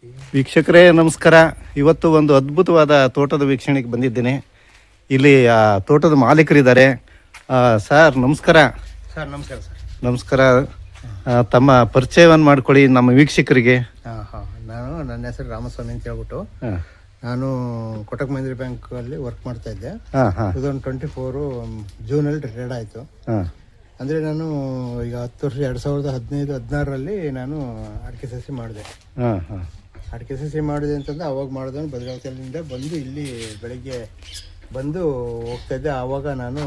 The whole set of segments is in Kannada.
ವೀಕ್ಷಕರೇ ನಮಸ್ಕಾರ. ಇವತ್ತು ಒಂದು ಅದ್ಭುತವಾದ ತೋಟದ ವೀಕ್ಷಣೆಗೆ ಬಂದಿದ್ದೇನೆ. ಇಲ್ಲಿ ತೋಟದ ಮಾಲೀಕರಿದ್ದಾರೆ. ಸರ್ ನಮಸ್ಕಾರ. ಸರ್ ನಮಸ್ಕಾರ. ಸರ್ ನಮಸ್ಕಾರ. ತಮ್ಮ ಪರಿಚಯವನ್ನು ಮಾಡ್ಕೊಳ್ಳಿ ನಮ್ಮ ವೀಕ್ಷಕರಿಗೆ. ನನ್ನ ಹೆಸರು ರಾಮಸ್ವಾಮಿ ಅಂತ ಹೇಳ್ಬಿಟ್ಟು ನಾನು ಕೊಟಕ್ ಮಹೀಂದ್ರ ಬ್ಯಾಂಕಲ್ಲಿ ವರ್ಕ್ ಮಾಡ್ತಾ ಇದ್ದೆ. 2024 ಜೂನಲ್ಲಿ ರಿಟೈರ್ಡ್ ಆಯಿತು. ಅಂದರೆ ನಾನು ಈಗ 10 ವರ್ಷ 2015-16ರಲ್ಲಿ ನಾನು ಅಡಿಕೆ ಸಸಿ ಮಾಡಿದೆ. ಅಡಿಕೆ ಸಸಿ ಮಾಡಿದೆ ಅಂತಂದ್ರೆ ಅವಾಗ ಮಾಡಿದವನು ಬದಲಾವಣೆಯಿಂದ ಬಂದು ಇಲ್ಲಿ ಬೆಳಗ್ಗೆ ಬಂದು ಹೋಗ್ತಾ ಇದ್ದೆ. ಆವಾಗ ನಾನು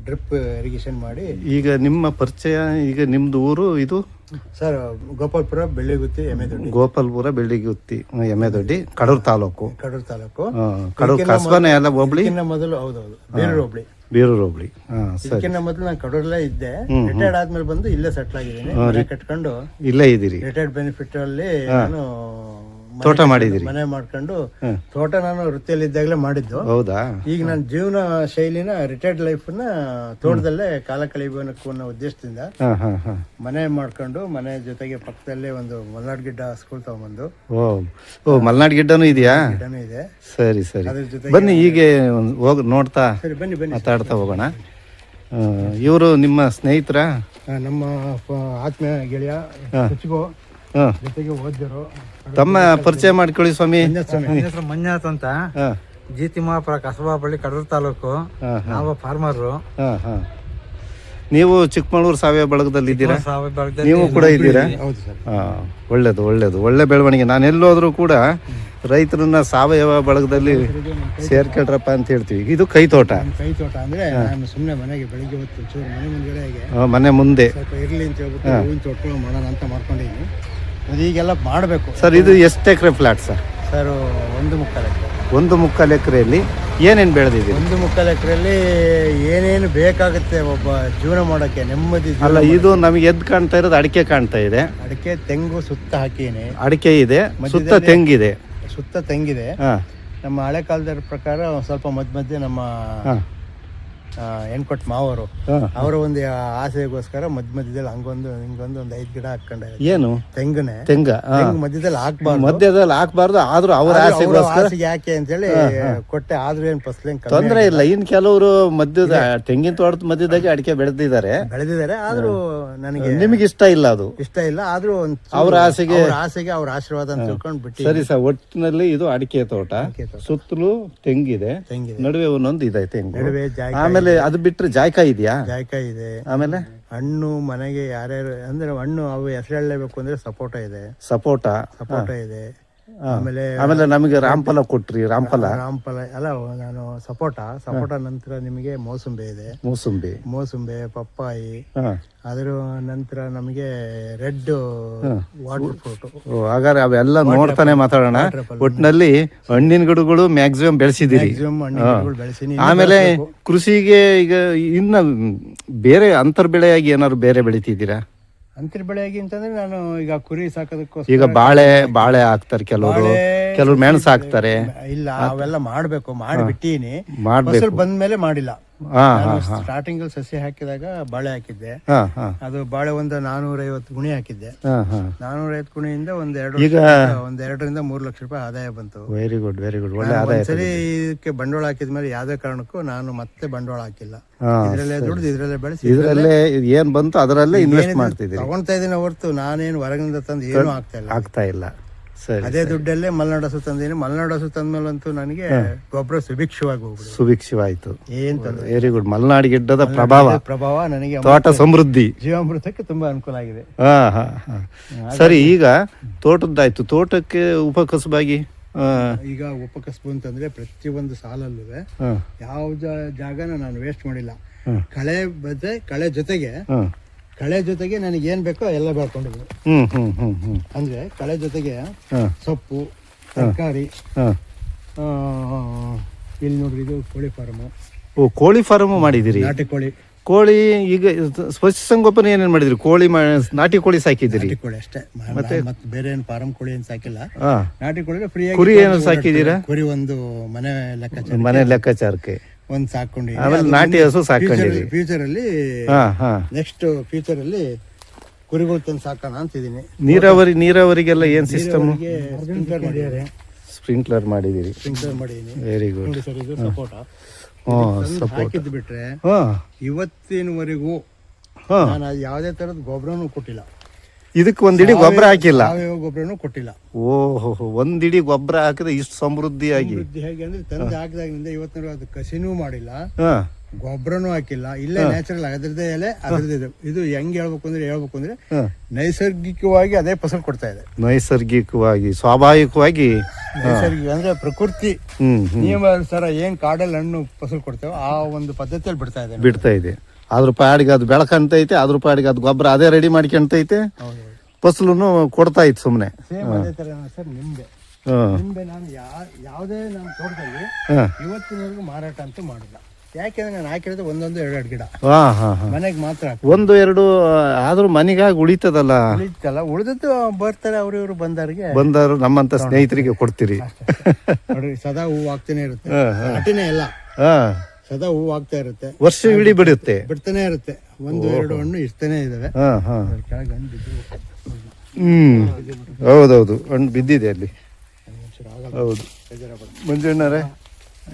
ಡ್ರಿಪ್ ಇರಿಗೇಷನ್ ಮಾಡಿ. ಈಗ ನಿಮ್ಮ ಪರಿಚಯ, ಈಗ ನಿಮ್ಮದು ಊರು ಇದು? ಸರ್ ಗೋಪಾಲ್ಪುರ ಬೆಳ್ಳಿಗುತ್ತಿ ಎಮ್ಮೆದೊಡ್ಡಿ. ಗೋಪಾಲ್ಪುರ ಬೆಳ್ಳಿಗುತ್ತಿ ಎಮ್ಮೆದೊಡ್ಡಿ, ಕಡೂರು ತಾಲೂಕು. ಕಡೂರು ಕಸಬಾನೆ ಎಲ್ಲ ಹೋಬಳಿ ಮೊದಲು. ಹೌದೌದು, ಬೇರೂರು ಹೋಬಳಿ. ಬೇರೂರು ಹೋಬಳಿ. ಇದಕ್ಕಿಂತ ಮೊದಲು ನಾನು ಕಡೂರಲ್ಲೇ ಇದ್ದೆ. ರಿಟೈರ್ಡ್ ಆದ್ಮೇಲೆ ಬಂದು ಇಲ್ಲೇ ಸೆಟ್ಲ್ ಆಗಿದ್ದೀನಿ. ಕಟ್ಕೊಂಡು ಇಲ್ಲೇ ಇದ್ದೀರಿ. ರಿಟೈರ್ಡ್ ಬೆನಿಫಿಟ್ ಅಲ್ಲಿ ನಾನು ತೋಟ ಮಾಡಿದಿರಿ. ಮನೆ ಮಾಡ್ಕೊಂಡು ತೋಟ ನಾನು ವೃತ್ತಿಯಲ್ಲಿ ಇದ್ದಾಗಲೇ ಮಾಡಿದ್ದು. ಹೌದಾ? ಈಗ ನನ್ನ ಜೀವನ ಶೈಲಿನ ರಿಟೈರ್ಡ್ ಲೈಫ್ ನ ತೋಟದಲ್ಲೇ ಕಾಲ ಕಳೆಯಬೇಕು ಅನ್ನೋ ಉದ್ದೇಶದಿಂದ ಮನೆ ಮಾಡ್ಕೊಂಡು, ಮನೆ ಜೊತೆಗೆ ಪಕ್ಕದಲ್ಲೇ ಒಂದು ಮಲ್ನಾಡ್ ಗಿಡ್ಡ ಸ್ಕೂಲ್ ತಗೊಂಡ್ಬಂದು. ಓ ಮಲ್ನಾಡ್ ಗಿಡ್ಡನೂ ಇದೆಯಾ? ಗಿಡ್ಡನೂ ಇದೆ. ಸರಿ ಸರಿ, ಬನ್ನಿ ಹೀಗೆ ಹೋಗಿ ನೋಡ್ತಾ ಬನ್ನಿ ಮಾತಾಡ್ತಾ ಹೋಗೋಣ. ಇವರು ನಿಮ್ಮ ಸ್ನೇಹಿತರ? ನಮ್ಮ ಆತ್ಮೀಯ ಗೆಳೆಯ ಜೊತೆಗೆ ಓದಿದ್ರು. ತಮ್ಮ ಪರಿಚಯ ಮಾಡ್ಕೊಳ್ಳಿ ಸ್ವಾಮಿ. ಹೆಸರು ಮಂಜುನಾಥ್ ಅಂತ, ಜಿತಿ ಮಹಾಪುರ, ಕಸಬಾ ಬಳ್ಳಿ, ಕಡೂರು ತಾಲೂಕು. ನಾವು ಫಾರ್ಮರು. ನೀವು ಚಿಕ್ಕಮಗಳೂರು ಸಾವಯವ ಬಳಗದಲ್ಲಿ ಇದ್ದೀರಾ? ನೀವು ಕೂಡ ಇದ್ದೀರಾ? ಹೌದು ಸರ್. ಒಳ್ಳೇದು ಒಳ್ಳೇದು, ಒಳ್ಳೆ ಬೆಳವಣಿಗೆ. ನಾನು ಎಲ್ಲೋದ್ರೂ ಕೂಡ ರೈತರನ್ನ ಸಾವಯವ ಬಳಗದಲ್ಲಿ ಸೇರ್ಕೊಳ್ರಪ್ಪ ಅಂತ ಹೇಳ್ತೀವಿ. ಇದು ಕೈ ತೋಟ. ಕೈ ತೋಟ ಅಂದ್ರೆ ನಾನು ಸುಮ್ಮನೆ ಮನೆಗೆ ಬೆಳಿಗ್ಗೆ ಹೊತ್ತು ಚೂರು ಮನೆ ಮುಂದೆ ಮನೆ ಮುಂದೆ ಸ್ವಲ್ಪ ಇರ್ಲಿ ಅಂತ ಹೇಳ್ಬಿಟ್ಟು ಹೂವಿನ ತೋಟಗಳು ಮಾಡೋಣ ಅಂತ ಮಾಡ್ಕೊಂಡಿದ್ದೀನಿ. ಅದು ಈಗೆಲ್ಲ ಮಾಡಬೇಕು. ಸರ್ ಇದು ಎಷ್ಟು ಎಕರೆ ಫ್ಲಾಟ್ ಸರ್? ಸರ್ 1.25 ಎಕರೆ. 1.25 ಎಕರೆಯಲ್ಲಿ ಏನೇನು ಬೆಳೆದಿದ್ದೀವಿ? 1.25 ಎಕರೆಯಲ್ಲಿ ಏನೇನು ಬೇಕಾಗುತ್ತೆ ಒಬ್ಬ ಜೀವನ ಮಾಡೋಕ್ಕೆ, ನೆಮ್ಮದಿ. ಅಲ್ಲ, ಇದು ನಮಗೆ ಎದ್ದು ಕಾಣ್ತಾ ಇರೋದು ಅಡಿಕೆ ಕಾಣ್ತಾ ಇದೆ. ಅಡಿಕೆ, ತೆಂಗು ಸುತ್ತ ಹಾಕೀನಿ. ಅಡಿಕೆ ಇದೆ, ಸುತ್ತ ತೆಂಗಿದೆ. ಸುತ್ತ ತೆಂಗಿದೆ. ನಮ್ಮ ಹಳೆ ಕಾಲದ ಪ್ರಕಾರ ಸ್ವಲ್ಪ ಮಧ್ಯೆ ನಮ್ಮ ಹೆಣ್ಕೊಟ್ಟು ಮಾವರು ಅವರ ಒಂದು ಆಸೆಗೋಸ್ಕರ ಮಧ್ಯದಲ್ಲಿ ಹಂಗೊಂದು ಹಿಂಗೊಂದು 5 ಗಿಡ ಹಾಕೊಂಡೆ. ಏನು ತೆಂಗ ಮಧ್ಯದಲ್ಲಿ ಹಾಕ್ಬಾರ್ದು. ಆದ್ರೂ ಅವರ ಆಸೆಗೋಸ್ಕರ ಯಾಕೆ ಅಂತ ಹೇಳಿ ಕೊಟ್ಟೆ. ಆದ್ರೂ ಏನ್ ಫಸಲ್ ತೊಂದ್ರೆ ಇಲ್ಲ. ಇನ್ ಕೆಲವರು ಮಧ್ಯದ ತೆಂಗಿನ ತೋಟದ ಮಧ್ಯದಾಗೆ ಅಡಿಕೆ ಬೆಳೆದಿದ್ದಾರೆ. ಆದ್ರೂ ನನಗೆ ನಿಮಗೆ ಇಷ್ಟ ಇಲ್ಲ, ಅದು ಇಷ್ಟ ಇಲ್ಲ. ಆದ್ರೂ ಅವ್ರ ಆಸೆಗೆ ಅವ್ರ ಆಶೀರ್ವಾದ ಅಂತ ತಿಳ್ಕೊಂಡು ಬಿಟ್ಟು. ಸರಿ ಸರ್, ಒಟ್ಟಿನಲ್ಲಿ ಇದು ಅಡಿಕೆ ತೋಟ, ಸುತ್ತಲೂ ತೆಂಗಿದೆ, ನಡುವೆ ಒಂದೊಂದು ಇದೆ ತೆಂಗು. ಆಮೇಲೆ ಅದು ಬಿಟ್ರೆ ಜಾಯ್ಕಾಯಿ ಇದೆಯಾ? ಜಾಯ್ಕಾಯಿ ಇದೆ. ಆಮೇಲೆ ಹಣ್ಣು ಮನೆಗೆ ಯಾರ್ಯಾರು ಅಂದ್ರೆ ಹಣ್ಣು ಅವು ಹೆಸರು ಹೇಳಲೇಬೇಕು ಅಂದ್ರೆ ಸಪೋಟ ಇದೆ. ಸಪೋಟ ಇದೆ. ಆಮೇಲೆ ನಮಗೆ ರಾಮಫಲ ಕೊಟ್ರಿ. ರಾಮಫಲ ಅಲ್ಲ, ನಾನು ಸಪೋಟ ನಂತರ ನಿಮಗೆ ಮೋಸಂಬೆ ಇದೆ. ಮೋಸಂಬೆ, ಪಪ್ಪಾಯಿ. ಅದರ ನಂತರ ನಮಗೆ ರೆಡ್ ವಾಟರ್ ಫ್ರೂಟ್. ಹಾಗಾದ್ರೆ ಅವೆಲ್ಲ ನೋಡ್ತಾನೆ ಮಾತಾಡೋಣ. ಒಟ್ಟಿನಲ್ಲಿ ಹಣ್ಣಿನ ಗಿಡಗಳು ಮ್ಯಾಕ್ಸಿಮಮ್ ಬೆಳೆಸಿದಿರಿ. ಆಮೇಲೆ ಕೃಷಿಗೆ ಈಗ ಇನ್ನ ಬೇರೆ ಅಂತರ್ ಬೆಳೆಯಾಗಿ ಏನಾದ್ರು ಬೇರೆ ಬೆಳಿತಿದ್ದೀರಾ? ಅಂತರ ಬೆಳೆಯಾಗಿ ಅಂತಂದ್ರೆ ನಾನು ಈಗ ಕುರಿ ಸಾಕೋದಕ್ಕೋಸ್ಕರ ಈಗ ಬಾಳೆ ಹಾಕ್ತಾರೆ, ಕೆಲವರು ಮೆಣಸು ಹಾಕ್ತಾರೆ. ಇಲ್ಲ, ಅವೆಲ್ಲ ಮಾಡ್ಬೇಕು, ಮಾಡಿ ಬಿಟ್ಟೀನಿ. ಬಂದ್ಮೇಲೆ ಮಾಡಿಲ್ಲ. ಸ್ಟಾರ್ಟಿಂಗ್ ಅಲ್ಲಿ ಸಸಿ ಹಾಕಿದಾಗ ಬಾಳೆ ಹಾಕಿದ್ದೆ. ಅದು ಬಾಳೆ ಒಂದು 450 ಗುಣಿ ಹಾಕಿದ್ದೆ. 450 ಗುಣಿಯಿಂದ ಒಂದ್ 2ರಿಂದ 3 ಲಕ್ಷ ರೂಪಾಯಿ ಆದಾಯ ಬಂತು. ವೆರಿ ಗುಡ್, ವೆರಿ ಗುಡ್, ಒಳ್ಳೆ ಆದಾಯ. ಸರಿ, ಇದಕ್ಕೆ ಬಂಡವಾಳ ಹಾಕಿದ್ಮೇಲೆ ಯಾವ್ದೇ ಕಾರಣಕ್ಕೂ ನಾನು ಮತ್ತೆ ಬಂಡವಾಳ ಹಾಕಿಲ್ಲ. ಇದ್ರಲ್ಲೇ ದುಡ್ದು ಇದ್ರಲ್ಲೇ ಬೆಳೆಸಿ ಇದ್ರಲ್ಲೇ ಏನ್ ಬಂತು ಅದರಲ್ಲೇ ಇನ್ವೆಸ್ಟ್ ಮಾಡ್ತಿದ್ದೀನಿ. ತಗೊಂತಾ ಇದೀನಿ ಹೊರತು ನಾನೇನು ಹೊರಗಿಂದ ತಂದು ಏನು ಆಗ್ತಾ ಇಲ್ಲ. ಅದೇ ದುಡ್ಡಲ್ಲೇ ಮಲ್ನಾಡ್ ಹಸು ತಂದೀನಿ. ಮಲ್ನಾಡ್ ಹಸು ತಂದ್ಮೇಲಂತೂ ನನಗೆ ಗೊಬ್ಬರ ಸುಭಿಕ್ಷವಾಯ್ತು. Very good. ಮಲ್ನಾಡ್ ಗಿಡ್ಡದ ಪ್ರಭಾವ ನನಗೆ ತೋಟ ಸಮೃದ್ಧಿ, ಜೀವಾಮೃತಕ್ಕೆ ತುಂಬಾ ಅನುಕೂಲ ಆಗಿದೆ. ಸರಿ, ಈಗ ತೋಟದ್ದಾಯ್ತು. ತೋಟಕ್ಕೆ ಉಪಕಸಬಾಗಿ ಈಗ ಉಪಕಸಬು ಅಂತಂದ್ರೆ ಪ್ರತಿಯೊಂದು ಸಾಲಲ್ಲೂ ಯಾವ ಜಾಗನ ನಾನು ವೇಸ್ಟ್ ಮಾಡಿಲ್ಲ. ಕಳೆ ಜೊತೆಗೆ ನನಗೆ ಏನ್ ಬೇಕೋ ಎಲ್ಲ ಬೆಳ್ಕೊಂಡಿದ್ವಿ. ಅಂದ್ರೆ ಕಳೆ ಜೊತೆಗೆ ಸೊಪ್ಪು, ತರಕಾರಿ. ಇಲ್ಲಿ ನೋಡ್ರಿ, ಇದು ಕೋಳಿ ಫಾರ್ಮ್. ಕೋಳಿ ಫಾರ್ಮ್ ಮಾಡಿದಿರಿ? ನಾಟಿ ಕೋಳಿ. ಈಗ ಪಶುಸಂಗೋಪನೆ ಏನೇನ್ ಮಾಡಿದ್ರಿ? ನಾಟಿ ಕೋಳಿ ಸಾಕಿದಿರಿ? ಕೋಳಿ ಅಷ್ಟೇ, ಮತ್ತೆ ಬೇರೆ ಏನು ಫಾರಂ ಕೋಳಿ ಏನು ಸಾಕಿಲ್ಲ. ನಾಟಿ ಕೋಳಿ ಫ್ರೀ. ಕುರಿ ಏನು ಸಾಕಿದೀರಾ? ಕುರಿ ಒಂದು ಮನೆ ಲೆಕ್ಕಾಚಾರಕ್ಕೆ ಒಂದು ಸಾಕೊಂಡಿದ್ದೀನಿ. ಆಮೇಲೆ ನಾಟಿ ಹಸು ಸಾಕೊಂಡಿದ್ದೀರಿ. ಫ್ಯೂಚರ್ ಅಲ್ಲಿ ನೆಕ್ಸ್ಟ್ ಫ್ಯೂಚರ್ ಅಲ್ಲಿ ಕುರಿಗಳು ತಂದು ಸಾಕೋಣ ಅಂತಿದ್ದೀನಿ. ನೀರಾವರಿಗೆಲ್ಲ ಏನ್ ಸಿಸ್ಟಮ್? ಸ್ಪ್ರಿಂಕ್ಲರ್ ಮಾಡಿದ್ದಾರೆ. ಸ್ಪ್ರಿಂಕ್ಲರ್ ಮಾಡಿದಿರಿ, ಸ್ಪ್ರಿಂಕ್ಲರ್ ಮಾಡಿದ್ದೀನಿ. Very good. ನೋಡಿ ಸರ್, ಇದು ಸಪೋಟ ಹಾಕಿದ್ದು ಬಿಟ್ರೆ ಇವತ್ತಿನವರೆಗೂ ನಾನು ಯಾವುದೇ ತರದ ಗೊಬ್ಬರನೂ ಕೊಟ್ಟಿಲ್ಲ. ಇದಕ್ಕೆ ಒಂದಿಡಿ ಗೊಬ್ಬರ ಹಾಕಿಲ್ಲ, ಸಾವಯವ ಗೊಬ್ಬರನೂ ಕೊಟ್ಟಿಲ್ಲ. ಓಹೋ, ಒಂದಿಡಿ ಗೊಬ್ಬರ ಹಾಕಿದ್ರೆ ಇಷ್ಟು ಸಮೃದ್ಧಿಯಾಗಿ ಹೇಗೆ ಅಂದ್ರೆ ತಂದು ಹಾಕಿದಾಗಿನಿಂದ ಇವತ್ತಿನ ಅದು ಕಸಿನೂ ಮಾಡಿಲ್ಲ, ಗೊಬ್ಬರನೂ ಹಾಕಿಲ್ಲ. ಇಲ್ಲೇ ನ್ಯಾಚುರಲ್ ಅದ್ರದ್ದೇ ಎಲೆ ಅದ್ರದ್ದೇ ಇದು. ಇದು ಹೆಂಗ್ ಹೇಳ್ಬೇಕು ಅಂದ್ರೆ ನೈಸರ್ಗಿಕವಾಗಿ ಅದೇ ಫಸಲ್ ಕೊಡ್ತಾ ಇದೆ. ನೈಸರ್ಗಿಕವಾಗಿ, ಸ್ವಾಭಾವಿಕವಾಗಿ, ನೈಸರ್ಗಿಕ ಅಂದ್ರೆ ಪ್ರಕೃತಿ ನಿಯಮಾನುಸಾರ ಏನ್ ಕಾಡಲ್ಲಿ ಹಣ್ಣು ಫಸಲ್ ಕೊಡ್ತೇವೆ ಆ ಒಂದು ಪದ್ಧತಿಯಲ್ಲಿ ಬಿಡ್ತಾ ಇದೆ. ಅದ್ರ ಪಾಡಿಗೆ ಅದು ಬೆಳಕಂತೈತೆ, ಅದ್ರ ಪಾಡಿಗೆ ಅದು ಗೊಬ್ಬರ ಅದೇ ರೆಡಿ ಮಾಡ್ಕೊಂತೈತೆ, ಫಸಲನ್ನು ಕೊಡ್ತಾ ಇತ್ತು ಸುಮ್ಮನೆ. ಸೇಮ್ ಅದೇ ತರ ಸರ್ ನಿಂಬೆ. ನಿಂಬೆ ನಾನು ಯಾವುದೇ ನಮ್ಮ ತೋಟದಲ್ಲಿ ಇವತ್ತಿನವರೆಗೂ ಮಾರಾಟ ಅಂತೂ ಮಾಡಿಲ್ಲ. ಯಾಕೆಂದ್ರೆ ನಾನು ಹಾಕಿರೋದು ಒಂದೊಂದು 2 ಗಿಡ ಮನೆಗೆ ಮಾತ್ರ. 1-2 ಆದ್ರೂ ಮನೆಗಾಗಿ ಉಳಿತದಲ್ಲ. ಉಳಿದದ್ದು ಬರ್ತಾರೆ ಅವ್ರು ಬಂದರು ನಮ್ಮಂತ ಸ್ನೇಹಿತರಿಗೆ ಕೊಡ್ತೀರಿ. ನೋಡ್ರಿ, ಸದಾ ಹೂವು ಆಗ್ತಾನೆ ಇರುತ್ತೆ, ಅಟಿನೇ ಎಲ್ಲ ಸದಾ ಹೂವು ಆಗ್ತಾ ಇರುತ್ತೆ, ವರ್ಷ ಇಡೀ ಬಿಡ್ತಾನೆ ಇರುತ್ತೆ. 1-2 ಹಣ್ಣು ಇರ್ತಾನೆ ಇದಾವೆ. ಹೌದೌದು, ಹಣ್ಣು ಬಿದ್ದಿದೆ ಅಲ್ಲಿ. ಹೌದು ಮಂಜಣ್ಣರೇ,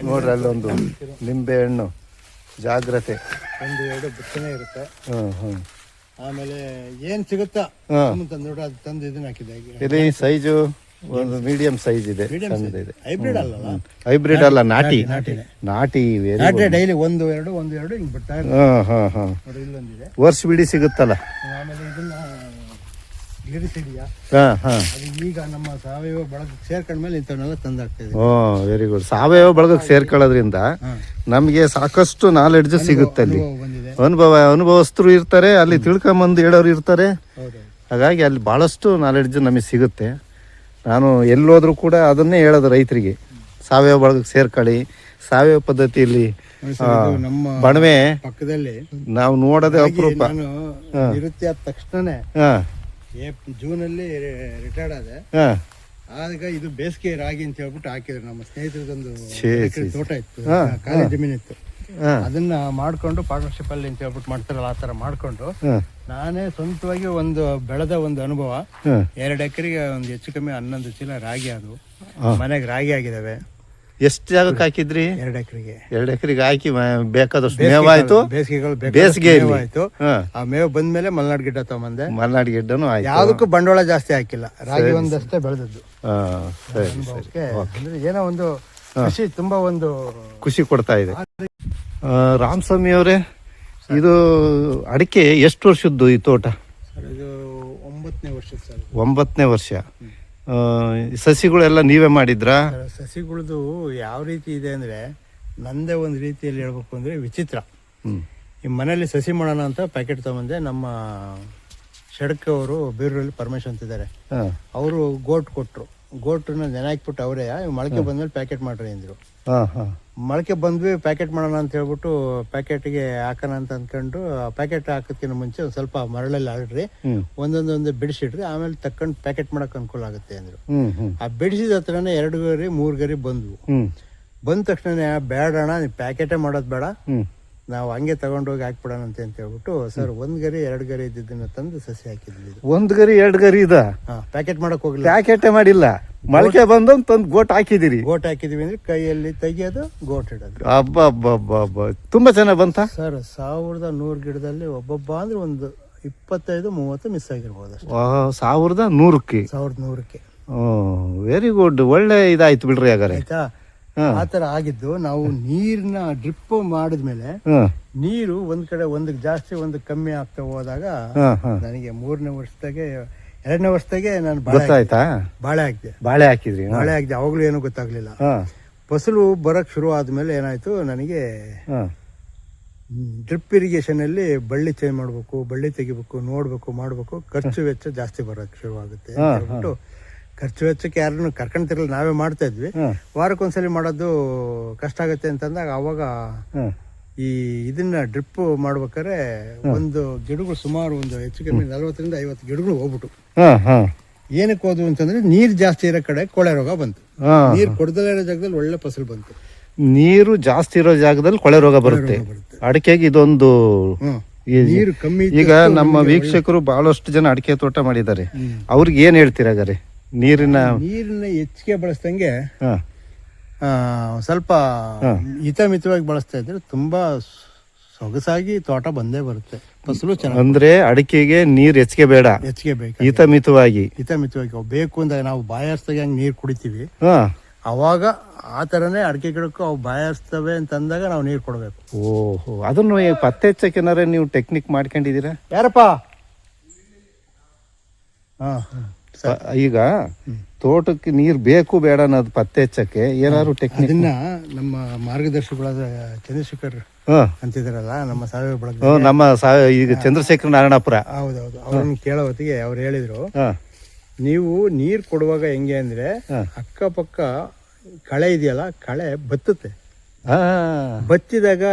ನೋಡ್ರಿ ಅಲ್ಲೊಂದು ನಿಂಬೆ ಹಣ್ಣು, ಜಾಗ್ರತೆ. 1-2 ಬಿಡ್ತಾನೆ ಇರುತ್ತೆ. ಆಮೇಲೆ ಏನ್ ಸಿಗುತ್ತಾ ನೋಡ್ರಿ, ಅದು ತಂದು ಇದನ್ನ ಹಾಕಿದೆ. ಸೈಜು ಒಂದು ಮೀಡಿಯಂ ಸೈಜ್ ಇದೆ, ಹೈಬ್ರಿಡ್ ಅಲ್ಲ, ನಾಟಿ. ಡೈಲಿ 1-2 ಹಿಂಗ್ ಬಿಡ್ತಾ ಇರುತ್ತೆ. ಇಲ್ಲೊಂದಿದೆ, ವರ್ಷ ಬಿಡಿ ಸಿಗುತ್ತಲ್ಲ. ಆಮೇಲೆ ಇದನ್ನ ಗಿರಿಸಿಡಿಯಾ, ಈಗ ನಮ್ಮ ಸಾವಯವ ಬಳಗಕ್ಕೆ ಸೇರ್ಕೊಂಡ್ಮೇಲೆ ಇಂಥವನ್ನೆಲ್ಲ ತಂದಾಗ್ತಾ ಇದೆ. Very good. ಸಾವಯವ ಬಳಗಕ್ಕೆ ಸೇರ್ಕೊಳ್ಳೋದ್ರಿಂದ ನಮ್ಗೆ ಸಾಕಷ್ಟು ನಾಲೆಡ್ಜ್ ಸಿಗುತ್ತೆ. ಅಲ್ಲಿ ಅನುಭವಸ್ಥರು ಇರ್ತಾರೆ, ಅಲ್ಲಿ ತಿಳ್ಕೊಂಬಂದು ಹೇಳೋರು ಇರ್ತಾರೆ. ಹಾಗಾಗಿ ಅಲ್ಲಿ ಬಹಳಷ್ಟು ನಾಲೆಡ್ಜ್ ನಮಗೆ ಸಿಗುತ್ತೆ. ನಾನು ಎಲ್ಲೋದ್ರೂ ಕೂಡ ಅದನ್ನೇ ಹೇಳೋದು ರೈತರಿಗೆ, ಸಾವಯವ ಬಳಗಕ್ಕೆ ಸೇರ್ಕೊಳ್ಳಿ. ಸಾವಯವ ಪದ್ಧತಿಯಲ್ಲಿ ಬಣವೆ ಪಕ್ಕದಲ್ಲಿ ನಾವು ನೋಡೋದೇ ಅಪರೂಪ. ನಿವೃತ್ತಿ ಆದ ತಕ್ಷಣನೇ ಜೂನ್ ಅಲ್ಲಿ ರಿಟೈರ್ಡ್ ಆದೆ. ಆಗ ಇದು ಬೇಸಿಗೆ ರಾಗಿ ಅಂತ ಹೇಳ್ಬಿಟ್ಟು ಹಾಕಿದ್ರು. ನಮ್ಮ ಸ್ನೇಹಿತರದೊಂದು ತೋಟ ಇತ್ತು, ಖಾಲಿ ಜಮೀನಿತ್ತು. ಅದನ್ನ ಮಾಡ್ಕೊಂಡು ಪಾರ್ಟ್ನರ್ಶಿಪ್ ಅಲ್ಲಿ ಅಂತ ಹೇಳ್ಬಿಟ್ಟು ಮಾಡ್ತಾರಲ್ಲ, ಆ ತರ ಮಾಡ್ಕೊಂಡು ನಾನೇ ಸ್ವಂತವಾಗಿ ಬೆಳೆದ ಒಂದು ಅನುಭವ. 2 ಎಕರೆಗೆ ಒಂದು ಹೆಚ್ಚು ಕಮ್ಮಿ 11 ಚೀಲ ರಾಗಿ. ಅದು ಮನೆಗೆ ರಾಗಿ ಆಗಿದಾವೆ. ಎಷ್ಟು ಜಾಗಕ್ಕೆ ಹಾಕಿದ್ರಿ? 2 ಎಕರೆಗೆ ಹಾಕಿ ಬೇಕಾದಷ್ಟು ಮೇವಾಯ್ತು. ಬೇಸಿಗೆ ಆಯ್ತು. ಆ ಮೇವು ಬಂದ್ಮೇಲೆ ಮಲ್ನಾಡ್ ಗಿಡ್ಡ ತಗೊಂಬಂದೆ. ಮಲ್ನಾಡ್ ಗಿಡ್ಡನು ಆಯ್ತು. ಯಾವ್ದಕ್ಕೂ ಬಂಡವಾಳ ಜಾಸ್ತಿ ಹಾಕಿಲ್ಲ, ರಾಗಿ ಒಂದಷ್ಟೇ ಬೆಳೆದದ್ದು. ಏನೋ ಒಂದು ಖುಷಿ, ತುಂಬಾ ಒಂದು ಖುಷಿ ಕೊಡ್ತಾ ಇದೆ. ರಾಮಸ್ವಾಮಿ ಅವರೇ, ಇದು ಅಡಿಕೆ ಎಷ್ಟು ವರ್ಷದ್ದು ಈ ತೋಟ? ಇದು 9ನೇ ವರ್ಷ ಸರ್. 9ನೇ ವರ್ಷ. ಸಸಿಗಳೆಲ್ಲ ನೀವೇ ಮಾಡಿದ್ರಾ? ಸಸಿಗಳದು ಯಾವ ರೀತಿ ಇದೆ ಅಂದ್ರೆ, ನಂದೇ ಒಂದು ರೀತಿಯಲ್ಲಿ ಹೇಳ್ಬೇಕು ಅಂದ್ರೆ ವಿಚಿತ್ರ. ಈ ಮನೇಲಿ ಸಸಿ ಮಾಡೋಣ ಅಂತ ಪ್ಯಾಕೆಟ್ ತಗೊಂಬಂದೆ. ನಮ್ಮ ಶಡಕ್ ಅವರು ಬೀರೂರಲ್ಲಿ ಪರ್ಮಿಷನ್ ಅಂತಿದ್ದಾರೆ. ಅವರು ಗೋಟ್ ಕೊಟ್ರು. ಗೋಟನ್ನ ನೆನೆ ಹಾಕ್ಬಿಟ್ಟು ಅವರೇ ಮೊಳಕೆ ಬಂದ್ಮೇಲೆ ಪ್ಯಾಕೆಟ್ ಮಾಡ್ರಿ ಅಂದ್ರು. ಮೊಳಕೆ ಬಂದ್ವಿ, ಪ್ಯಾಕೆಟ್ ಮಾಡೋಣ ಅಂತ ಹೇಳ್ಬಿಟ್ಟು ಪ್ಯಾಕೆಟ್ಗೆ ಹಾಕೋಣ ಅಂತ ಅಂದ್ಕೊಂಡು, ಪ್ಯಾಕೆಟ್ ಹಾಕೋದಕ್ಕಿಂತ ಮುಂಚೆ ಒಂದು ಸ್ವಲ್ಪ ಮರಳಲ್ಲಿ ಆಡ್ರಿ, ಒಂದೊಂದೊಂದು ಬಿಡಿಸಿಡ್ರಿ, ಆಮೇಲೆ ತಕ್ಕೊಂಡು ಪ್ಯಾಕೆಟ್ ಮಾಡಕ್ ಅನುಕೂಲ ಆಗುತ್ತೆ ಅಂದ್ರು. ಆ ಬಿಡಿಸಿದ ಹತ್ರನೇ 2 ಗರಿ 3 ಗರಿ ಬಂದ್ವು. ಬಂದ ತಕ್ಷಣ ಬೇಡಣ, ನೀವು ಪ್ಯಾಕೆಟೇ ಮಾಡೋದು ಬೇಡ, ನಾವು ಹಂಗೆ ತಗೊಂಡೋಗಿ ಹಾಕ್ಬಿಡೋಣ ಅಂತ ಹೇಳ್ಬಿಟ್ಟು ಸರ್ 1 ಗರಿ 2 ಗರಿ ಇದ್ದಿದ್ದನ್ನ ತಂದು ಸಸಿ ಹಾಕಿದ್ವಿ. 1 ಗರಿ 2 ಗರಿ ಇದ ಪ್ಯಾಕೆಟ್ ಮಾಡಕ್ ಹೋಗಿಲ್ಲ, ಪ್ಯಾಕೆಟೇ ಮಾಡಿಲ್ಲ, ಮೊಳಕೆ ಬಂದು ತಂದು ಗೋಟ್ ಹಾಕಿದಿರಿ. ಗೋಟ್ ಹಾಕಿದೀವಿ ಅಂದ್ರೆ ಕೈಯಲ್ಲಿ ತೆಗಿಯೋದು, ಗೋಟ್ ಇಡೋದು. ಅಬ್ಬಬ್ಬಬ್ಬ, ತುಂಬಾ ಚೆನ್ನಾಗಿ ಬಂತ ಸರ್. 1100 ಗಿಡದಲ್ಲಿ ಒಬ್ಬೊಬ್ಬ ಅಂದ್ರೆ ಒಂದು 25-30 ಮಿಸ್ ಆಗಿರ್ಬೋದು ಅಷ್ಟೇ. 1100ಕ್ಕೆ. ವೆರಿ ಗುಡ್, ಒಳ್ಳೆ ಇದಾಯ್ತು ಬಿಡ್ರಿ. ಹಾಗಾದ್ರೆ ಆಯ್ತಾ, ಆತರ ಆಗಿದ್ದು. ನಾವು ನೀರ್ನ ಡ್ರಿಪ್ ಮಾಡಿದ್ಮೇಲೆ ನೀರು ಒಂದ್ ಕಡೆ ಒಂದಕ್ಕೆ ಜಾಸ್ತಿ ಒಂದಕ್ಕೆ ಕಮ್ಮಿ ಆಗ್ತಾ ಹೋದಾಗ ನನಗೆ 3ನೇ ವರ್ಷದಾಗೆ 2ನೇ ವರ್ಷದಾಗೆ ನಾನು ಬಾಳೆ ಹಾಕಿದ್ರಿ. ಅವಾಗ್ಲೂ ಏನೂ ಗೊತ್ತಾಗ್ಲಿಲ್ಲ. ಫಸಲು ಬರಕ್ ಶುರು ಆದ್ಮೇಲೆ ಏನಾಯ್ತು, ನನಗೆ ಡ್ರಿಪ್ ಇರಿಗೇಷನ್ ಅಲ್ಲಿ ಬಳ್ಳಿ ಚೇಂಜ್ ಮಾಡ್ಬೇಕು, ಬಳ್ಳಿ ತೆಗಿಬೇಕು, ನೋಡ್ಬೇಕು, ಮಾಡ್ಬೇಕು, ಖರ್ಚು ವೆಚ್ಚ ಜಾಸ್ತಿ ಬರಕ್ ಶುರು ಆಗುತ್ತೆ ಅಂದ್ಬಿಟ್ಟು ಖರ್ಚು ವೆಚ್ಚಕ್ಕೆ ಯಾರನ್ನು ಕರ್ಕೊಂತಿರಲ್ಲ, ನಾವೇ ಮಾಡ್ತಾ ಇದ್ವಿ. ವಾರಕ್ಕೊಂದ್ಸಲಿ ಮಾಡೋದು ಕಷ್ಟ ಆಗುತ್ತೆ ಅಂತಂದಾಗ ಅವಾಗ ಈ ಇದನ್ನ ಡ್ರಿಪ್ ಮಾಡ್ಬೇಕಾದ್ರೆ ಒಂದು ಗಿಡಗಳು ಸುಮಾರು ಒಂದು ಹೆಚ್ಚು ಕಮ್ಮಿ 40-50 ಗಿಡಗಳು ಹೋಗ್ಬಿಟ್ಟು. ಏನಕ್ಕೆ ಹೋದ್ವು ಅಂತಂದ್ರೆ, ನೀರ್ ಜಾಸ್ತಿ ಇರೋ ಕಡೆ ಕೊಳೆ ರೋಗ ಬಂತು. ನೀರ್ ಕೊಡದಲ್ಲೇ ಇರೋ ಜಾಗದಲ್ಲಿ ಒಳ್ಳೆ ಫಸಲು ಬಂತು. ನೀರು ಜಾಸ್ತಿ ಇರೋ ಜಾಗದಲ್ಲಿ ಕೊಳೆ ರೋಗ ಬರುತ್ತೆ. ಅಡಿಕೆಗೆ ಇದೊಂದು ನೀರು ಕಮ್ಮಿ ಈಗ ನಮ್ಮ ವೀಕ್ಷಕರು ಬಹಳಷ್ಟು ಜನ ಅಡಿಕೆ ತೋಟ ಮಾಡಿದ್ದಾರೆ, ಅವ್ರಿಗೆ ಏನ್ ಹೇಳ್ತೀರಾಗಾರೆ? ನೀರಿನ ಹೆಚ್ಚಿಗೆ ಬಳಸ್ದಂಗೆ ಹಾ ಸ್ವಲ್ಪ ಹಿತಮಿತವಾಗಿ ಬಳಸ್ತಾ ಇದ್ರೆ ತುಂಬಾ ಸೊಗಸಾಗಿ ತೋಟ ಬಂದೇ ಬರುತ್ತೆ, ಫಸಲು ಚೆನ್ನಾಗಿ. ಅಂದ್ರೆ ಅಡಿಕೆಗೆ ನೀರ್ ಹೆಚ್ಚಿಗೆ ಬೇಡ, ಹೆಚ್ಚಿಗೆ ಬೇಕು, ಹಿತಮಿತವಾಗಿ ಅವು ಬೇಕು ಅಂದಾಗ ನಾವು ಬಾಯಾರಿಸಿದಾಗ ಹೆಂಗ್ ನೀರು ಕುಡಿತೀವಿ ಹಾ ಅವಾಗ ಆ ಥರನೇ ಅಡಿಕೆ ಗಿಡಕ್ಕೂ ಅವು ಬಾಯಾರಿಸ್ತವೆ ಅಂತ ಅಂದಾಗ ನಾವು ನೀರು ಕೊಡಬೇಕು. ಓಹೋ, ಅದನ್ನು ಪತ್ತೆ ಹಚ್ಚಕ್ಕೆ ಏನಾರ ನೀವು ಟೆಕ್ನಿಕ್ ಮಾಡ್ಕೊಂಡಿದ್ದೀರಾ? ಯಾರಪ್ಪ? ಈಗ ತೋಟಕ್ಕೆ ನೀರ್ ಬೇಕು ಬೇಡ ಅನ್ನೋದು ಪತ್ತೆ ಹಚ್ಚಕ್ಕೆ ಏನಾದ್ರು ಟೆಕ್ನಿಕ್? ಅದನ್ನ ನಮ್ಮ ಮಾರ್ಗದರ್ಶಿಗಳಾದ ಚಂದ್ರಶೇಖರ್ ಅಂತಿದಾರಲ್ಲ, ನಮ್ಮ ಸಾವಯವ ಬಳಗ, ಈಗ ಚಂದ್ರಶೇಖರ್ ನಾರಾಯಣಪುರ, ಹೌದೌದು, ಅವ್ರನ್ನ ಕೇಳೋ ಹೊತ್ತಿಗೆ ಅವ್ರು ಹೇಳಿದ್ರು, ನೀವು ನೀರ್ ಕೊಡುವಾಗ ಹೆಂಗೆ ಅಂದ್ರೆ ಅಕ್ಕಪಕ್ಕ ಕಳೆ ಇದೆಯಲ್ಲ, ಕಳೆ ಬತ್ತುತ್ತೆ, ಬತ್ತಿದಾಗ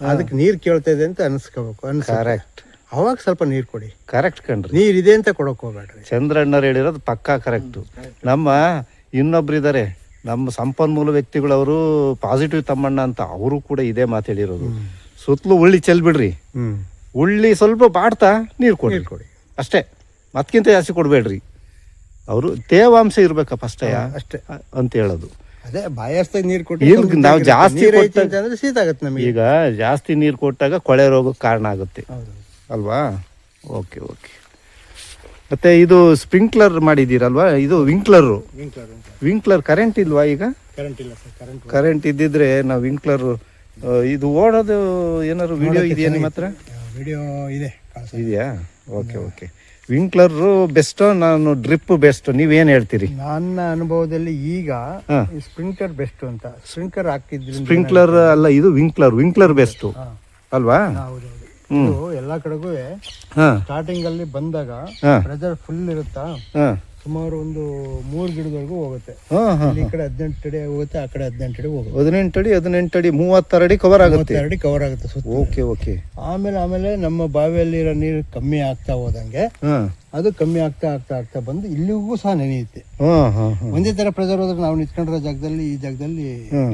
ಅದಕ್ಕೆ ನೀರ್ ಕೇಳ್ತಾ ಇದೆ ಅಂತ ಅನ್ಸ್ಕೋಬೇಕು. ಕರೆಕ್ಟ್, ಅವಾಗ ಸ್ವಲ್ಪ ನೀರ್ ಕೊಡಿ. ಕರೆಕ್ಟ್ ಕಣ್ರಿ, ನೀರ್ ಇದೆ ಅಂತ ಕೊಡಕ್ ಹೋಗ್ಬೇಡ್ರಿ. ಚಂದ್ರಣ್ಣರು ಹೇಳಿರೋದು ಪಕ್ಕಾ ಕರೆಕ್ಟ್. ನಮ್ಮ ಇನ್ನೊಬ್ರು ಇದಾರೆ, ನಮ್ಮ ಸಂಪನ್ಮೂಲ ವ್ಯಕ್ತಿಗಳು, ಅವರು ಪಾಸಿಟಿವ್ ತಮ್ಮಣ್ಣ ಅಂತ, ಅವರು ಕೂಡ ಇದೇ ಮಾತು ಹೇಳಿರೋದು. ಸುತ್ತಲೂ ಉಳ್ಳಿ ಚೆಲ್ಬಿಡ್ರಿ, ಉಳ್ಳಿ ಸ್ವಲ್ಪ ಬಾಡ್ತಾ ನೀರು ಕೊಡಿ ಅಷ್ಟೇ, ಮತ್ಕಿಂತ ಜಾಸ್ತಿ ಕೊಡ್ಬೇಡ್ರಿ. ಅವರು ತೇವಾಂಶ ಇರ್ಬೇಕಪ್ಪ ಅಷ್ಟೇ ಅಂತ ಹೇಳೋದು. ಅದೇ ಬಾಯಾಸ್ತಾಗ ನೀರು ಕೊಟ್ಟು ನಾವು ಜಾಸ್ತಿ ಅಂದ್ರೆ ಶೀತ ಆಗುತ್ತೆ ನಮಗೆ. ಈಗ ಜಾಸ್ತಿ ನೀರು ಕೊಟ್ಟಾಗ ಕೊಳೆ ರೋಗಕ್ಕೆ ಕಾರಣ ಆಗುತ್ತೆ ಅಲ್ವಾ? Okay okay. ಮತ್ತೆ ಇದು ಸ್ಪ್ರಿಂಕ್ಲರ್ ಮಾಡಿದ್ದೀರಲ್ವಾ? ಇದು ವಿಂಕ್ಲರ್ ಕರೆಂಟ್ ಇಲ್ವಾ? ಈಗ ಕರೆಂಟ್ ಇಲ್ಲ ಸರ್. ಕರೆಂಟ್ ಇದ್ದಿದ್ರೆ ನಾವು ವಿಂಕ್ಲರ್ ಇದು ಓಡೋದು ಏನಾದ್ರು ವಿಡಿಯೋ ಇದೆಯಾ ನಿಮ್ಮ ಹತ್ರ? ವಿಡಿಯೋ ಇದೆಯಾ? Okay okay. ವಿಂಕ್ಲರ್ ಬೆಸ್ಟ್, ನಾನು ಡ್ರಿಪ್ ಬೆಸ್ಟ್, ನೀವೇನ್ ಹೇಳ್ತೀರಿ? ನನ್ನ ಅನುಭವದಲ್ಲಿ ಈಗ ಸ್ಪ್ರಿಂಕ್ಲರ್ ಬೆಸ್ಟ್ ಅಂತ. ಸ್ಪ್ರಿಂಕ್ಲರ್ ಅಲ್ಲ, ಇದು ವಿಂಕ್ಲರ್ ಬೆಸ್ಟ್ ಅಲ್ವಾ? ಎಲ್ಲಾ ಕಡೆಗೂ ಸ್ಟಾರ್ಟಿಂಗ್ ಅಲ್ಲಿ ಬಂದಾಗ ಪ್ರೆಷರ್ ಫುಲ್ ಇರುತ್ತಾ, ಸುಮಾರು ಒಂದು 3 ಗಿಡದವರೆಗೂ ಹೋಗುತ್ತೆ. ಈ ಕಡೆ 18 ಅಡಿ ಹೋಗುತ್ತೆ, ಆ ಕಡೆ 18 ಅಡಿ ಹೋಗುತ್ತೆ. 18 ಅಡಿ 36 ಅಡಿ ಕವರ್ ಆಗುತ್ತೆ. 36 ಅಡಿ ಕವರ್ ಆಗುತ್ತೆ. Okay okay. ಆಮೇಲೆ ನಮ್ಮ ಬಾವಿಯಲ್ಲಿರೋ ನೀರು ಕಮ್ಮಿ ಆಗ್ತಾ ಹೋದಂಗೆ ಅದು ಕಮ್ಮಿ ಆಗ್ತಾ ಬಂದು ಇಲ್ಲಿಗೂ ಸಹ ನೆನೆಯುತ್ತೆ. ಒಂದೇ ತರ ಪ್ರೆಷರ್ ಹೋದ್ರೆ ನಾವು ನಿಂತ್ಕೊಂಡಿರೋ ಜಾಗದಲ್ಲಿ ಈ ಜಾಗದಲ್ಲಿ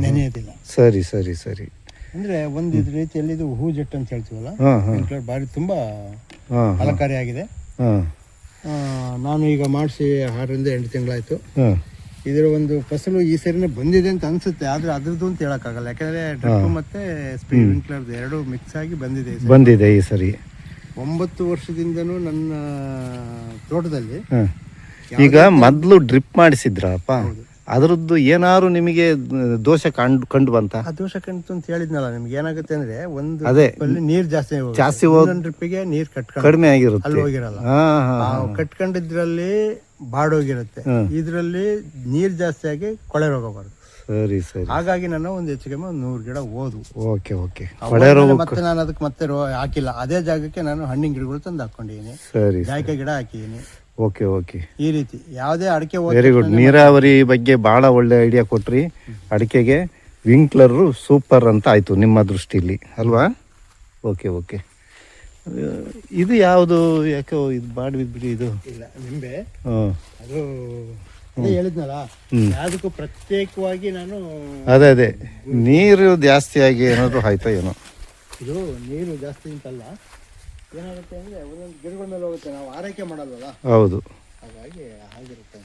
ನೆನೆಯೋದಿಲ್ಲ. ಸರಿ ಸರಿ ಸರಿ. ಅಂದ್ರೆ ಒಂದು ರೀತಿಯಲ್ಲಿ ಇದು ಹೂ ಜೆಟ್ ಅಂತ ಹೇಳ್ತೀವಲ್ಲ, ಬಾರಿ ತುಂಬಾ ಫಲಕಾರಿಯಾಗಿದೆ. ನಾನು ಈಗ ಮಾಡಿಸಿ 6 ರಿಂದ 8 ತಿಂಗಳಾಯ್ತು. ಇದರ ಒಂದು ಫಸಲು ಈ ಸರಿನೇ ಬಂದಿದೆ ಅಂತ ಅನ್ಸುತ್ತೆ, ಆದ್ರೆ ಅದ್ರದ್ದು ಅಂತ ಹೇಳಕ್ಕಾಗಲ್ಲ. ಯಾಕಂದ್ರೆ ಡ್ರಿಪ್ ಮತ್ತೆ ಸ್ಪ್ರಿಂಕ್ಲರ್ ಎರಡು ಮಿಕ್ಸ್ ಆಗಿ ಬಂದಿದೆ ಈ ಸರಿ. 9 ವರ್ಷದಿಂದನೂ ನನ್ನ ತೋಟದಲ್ಲಿ. ಈಗ ಮೊದ್ಲು ಡ್ರಿಪ್ ಮಾಡಿಸಿದ್ರಪ್ಪ, ಅದರದ್ದು ಏನಾದ್ರು ನಿಮಗೆ ದೋಷ ಕಂಡು ಬಂತ? ಆ ದೋಷ ಕಂಡು ಅಂತ ಹೇಳಿದ್ನಲ್ಲ, ನಿಮ್ಗೆ ಏನಾಗುತ್ತೆ ಅಂದ್ರೆ ಒಂದು ನೀರ್ ಜಾಸ್ತಿ ಡ್ರಿಪ್ಪಿಗೆ ನೀರ್ ಕಡಿಮೆ ಆಗಿರುತ್ತೆ, ಅಲ್ಲಿ ಹೋಗಿರಲ್ಲ. ಕಟ್ಕೊಂಡಿದ್ರಲ್ಲಿ ಬಾಡೋಗಿರುತ್ತೆ, ಇದ್ರಲ್ಲಿ ನೀರ್ ಜಾಸ್ತಿ ಆಗಿ ಕೊಳೆ ರೋಗ ಬರುತ್ತೆ. ಸರಿ ಸರಿ. ಹಾಗಾಗಿ ನಾನು ಒಂದು ಹೆಚ್ಚು ಕಮ್ಮಿ 100 ಗಿಡ ಹೋದ್ವು. Okay okay. ಮತ್ತೆ ನಾನು ಅದಕ್ಕೆ ಮತ್ತೆ ಹಾಕಿಲ್ಲ, ಅದೇ ಜಾಗಕ್ಕೆ ನಾನು ಹಣ್ಣಿನ ಗಿಡಗಳು ತಂದು ಹಾಕೊಂಡಿದ್ದೀನಿ. ಸರಿ. ಜಾಯಿಕಾಯಿ ಗಿಡ ಹಾಕಿದ್ದೀನಿ. Okay okay. ಈ ರೀತಿ ಯಾವುದೇ ಅಡಿಕೆ. Very good. ನೀರಾವರಿ ಬಗ್ಗೆ ಬಹಳ ಒಳ್ಳೆ ಐಡಿಯಾ ಕೊಟ್ರಿ. ಅಡಿಕೆಗೆ ವಿಂಕ್ಲರ್ ಸೂಪರ್ ಅಂತ ಆಯ್ತು ನಿಮ್ಮ ದೃಷ್ಟಿಲಿ ಅಲ್ವಾ? Okay okay. ಇದು ಯಾವುದು? ಯಾಕೋ ಇದು ಬಿಡಿ. ಇದು ಇಲ್ಲ, ನಿಂಬೆ. ಅದು ಹೇಳಿದ್ನಲ್ಲ, ಯಾವುದಕ್ಕೂ ಪ್ರತ್ಯೇಕವಾಗಿ ನಾನು ಅದೇ ನೀರು ಜಾಸ್ತಿ ಆಗಿ ಏನಾದ್ರು ಆಯ್ತಾ ಏನೋ. ಇದು ನೀರು ಜಾಸ್ತಿ ಅಂತಲ್ಲ, ಏನಾಗುತ್ತೆ ಅಂದ್ರೆ ಒಂದೊಂದು ಗಿಡಗಳ ಮೇಲೆ ಹೋಗುತ್ತೆ, ನಾವು ಆರೈಕೆ ಮಾಡಲ್ವಲ್ಲ. ಹೌದು, ಹಾಗಾಗಿ ಆಗಿರುತ್ತೆ.